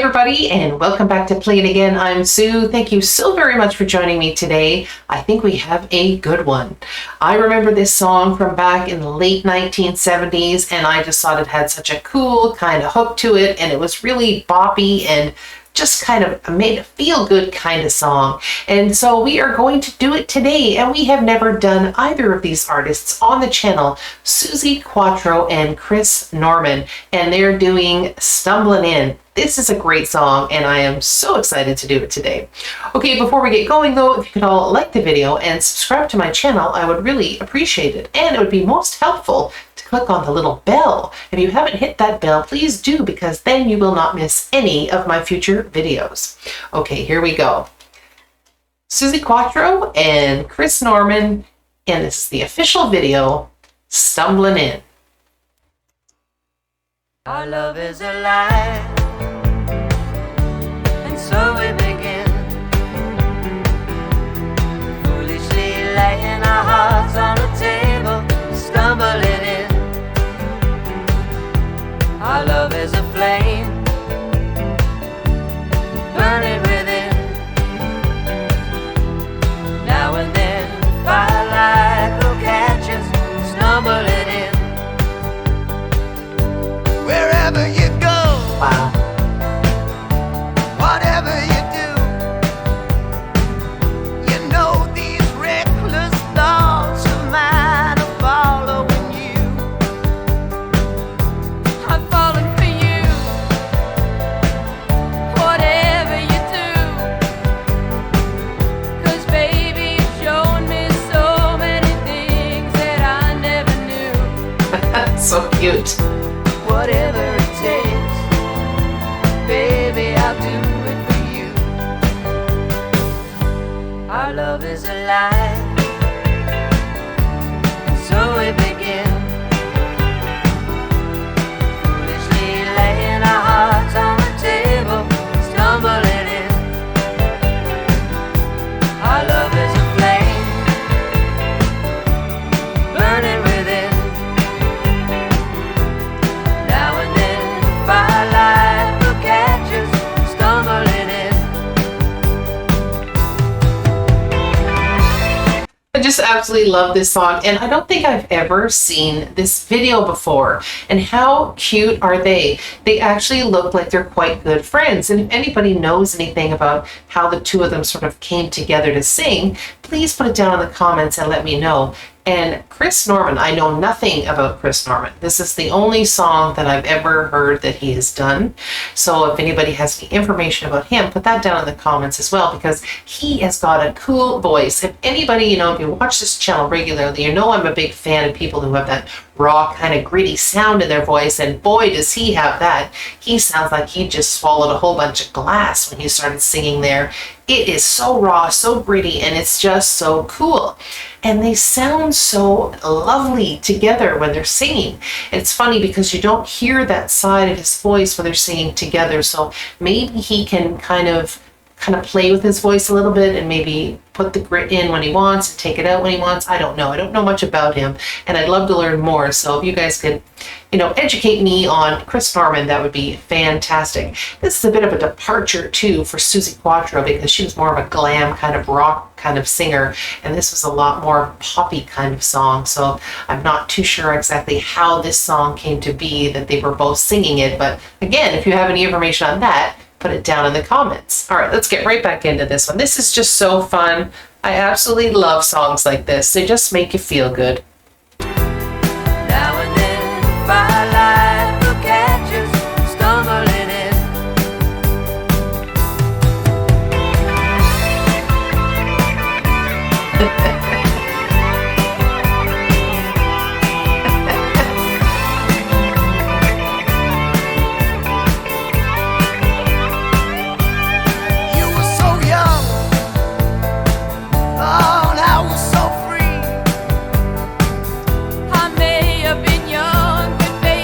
everybody, and welcome back to Play It Again. I'm Sue. Thank you so very much for joining me today. I think we have a good one. I remember this song from back in the late 1970s, and I just thought it had such a cool kind of hook to it, and it was really boppy and just kind of made a feel-good kind of song. And so we are going to do it today, and we have never done either of these artists on the channel, Suzi Quatro and Chris Norman, and they're doing Stumblin' In. This is a great song, and I am so excited to do it today. Okay, before we get going though, if you could all like the video and subscribe to my channel, I would really appreciate it. And it would be most helpful to click on the little bell. If you haven't hit that bell, please do, because then you will not miss any of my future videos. Okay, here we go. Suzi Quatro and Chris Norman, and this is the official video, Stumblin' In. Our love is a lie. So we begin, foolishly laying our hearts on the table, stumbling in. Our love is a flame, burning within. Now and then, firelight will catch us, stumbling in. Wherever you go, Wow. whatever you do, you know these reckless thoughts of mine are following you. I'm falling for you, whatever you do, 'cause baby you've shown me so many things that I never knew. So cute. Whatever it takes, baby, I'll do it for you. Our love is alive, and so we begin, foolishly laying our hearts on the table, stumbling in. Our love is a flame, burning within. Now and then, firelight will catch us, stumbling in. I just absolutely love this song, and I don't think I've ever seen this video before. And how cute are they? They actually look like they're quite good friends. And if anybody knows anything about how the two of them sort of came together to sing, please put it down in the comments and let me know. And Chris Norman, I know nothing about Chris Norman. This is the only song that I've ever heard that he has done. So if anybody has any information about him, put that down in the comments as well, because he has got a cool voice. If anybody, if you watch this channel regularly, you know I'm a big fan of people who have that raw, kind of gritty sound in their voice, and boy, does he have that. He sounds like he just swallowed a whole bunch of glass when he started singing there. It is so raw, so gritty, and it's just so cool. And they sound so lovely together when they're singing. It's funny because you don't hear that side of his voice when they're singing together, so maybe he can kind of play with his voice a little bit and maybe put the grit in when he wants and take it out when he wants. I don't know. I don't know much about him, and I'd love to learn more. So if you guys could, educate me on Chris Norman, that would be fantastic. This is a bit of a departure too for Suzi Quatro, because she was more of a glam kind of rock kind of singer, and this was a lot more poppy kind of song. So I'm not too sure exactly how this song came to be that they were both singing it. But again, if you have any information on that, put it down in the comments. All right, let's get right back into this one. This is just so fun. I absolutely love songs like this. They just make you feel good. Now and then, firelight will catch us, stumbling in. You were so young, oh, and I was so free. I may have been young, but baby,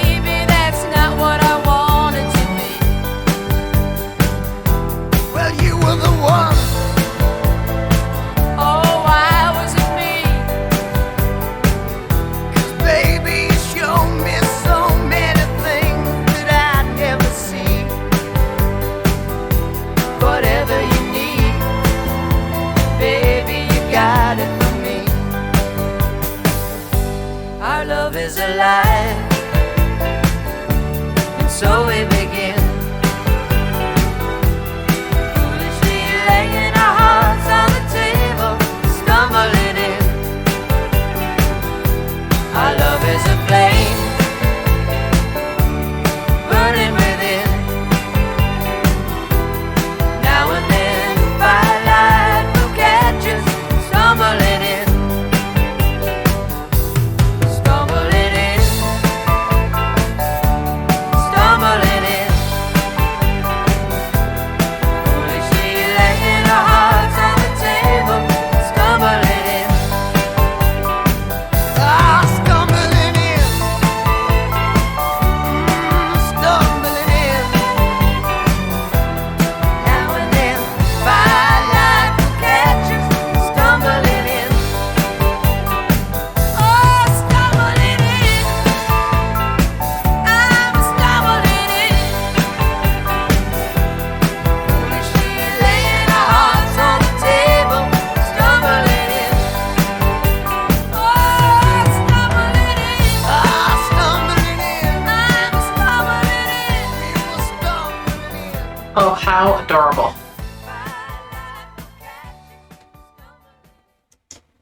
Oh, how adorable.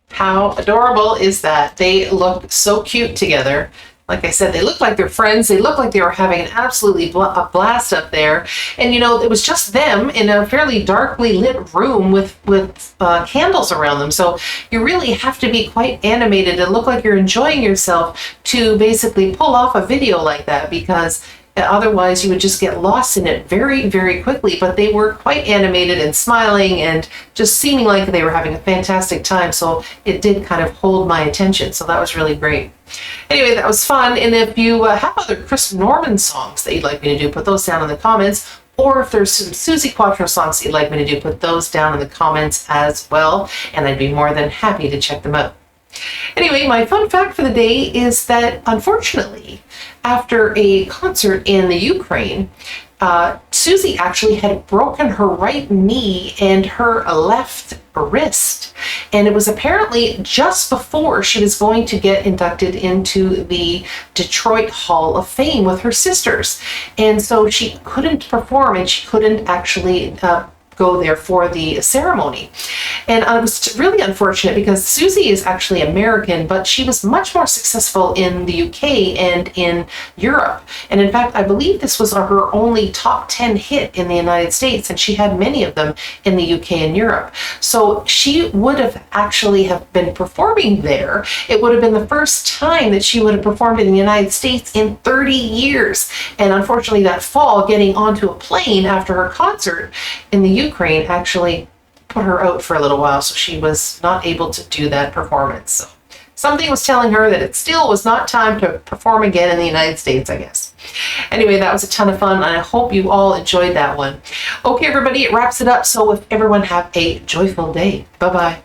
How adorable is that? They look so cute together. Like I said, they look like they're friends. They look like they were having an absolutely a blast up there. And, you know, it was just them in a fairly darkly lit room with candles around them. So you really have to be quite animated and look like you're enjoying yourself to basically pull off a video like that, because otherwise you would just get lost in it very, very quickly. But they were quite animated and smiling and just seeming like they were having a fantastic time. So it did kind of hold my attention. So that was really great. Anyway, that was fun. And if you have other Chris Norman songs that you'd like me to do, put those down in the comments. Or if there's some Suzi Quatro songs that you'd like me to do, put those down in the comments as well. And I'd be more than happy to check them out. Anyway, my fun fact for the day is that, unfortunately, after a concert in the Ukraine, Suzi actually had broken her right knee and her left wrist. And it was apparently just before she was going to get inducted into the Detroit Hall of Fame with her sisters. And so she couldn't perform, and she couldn't actually go there for the ceremony. And it was really unfortunate because Suzi is actually American, but she was much more successful in the UK and in Europe. And in fact, I believe this was her only top 10 hit in the United States, and she had many of them in the UK and Europe. So she would have actually have been performing there. It would have been the first time that she would have performed in the United States in 30 years. And unfortunately, that fall, getting onto a plane after her concert in the Ukraine actually put her out for a little while, so she was not able to do that performance. So something was telling her that it still was not time to perform again in the United States, I guess. Anyway, that was a ton of fun, and I hope you all enjoyed that one. Okay, everybody, it wraps it up. So if everyone have a joyful day. Bye-bye.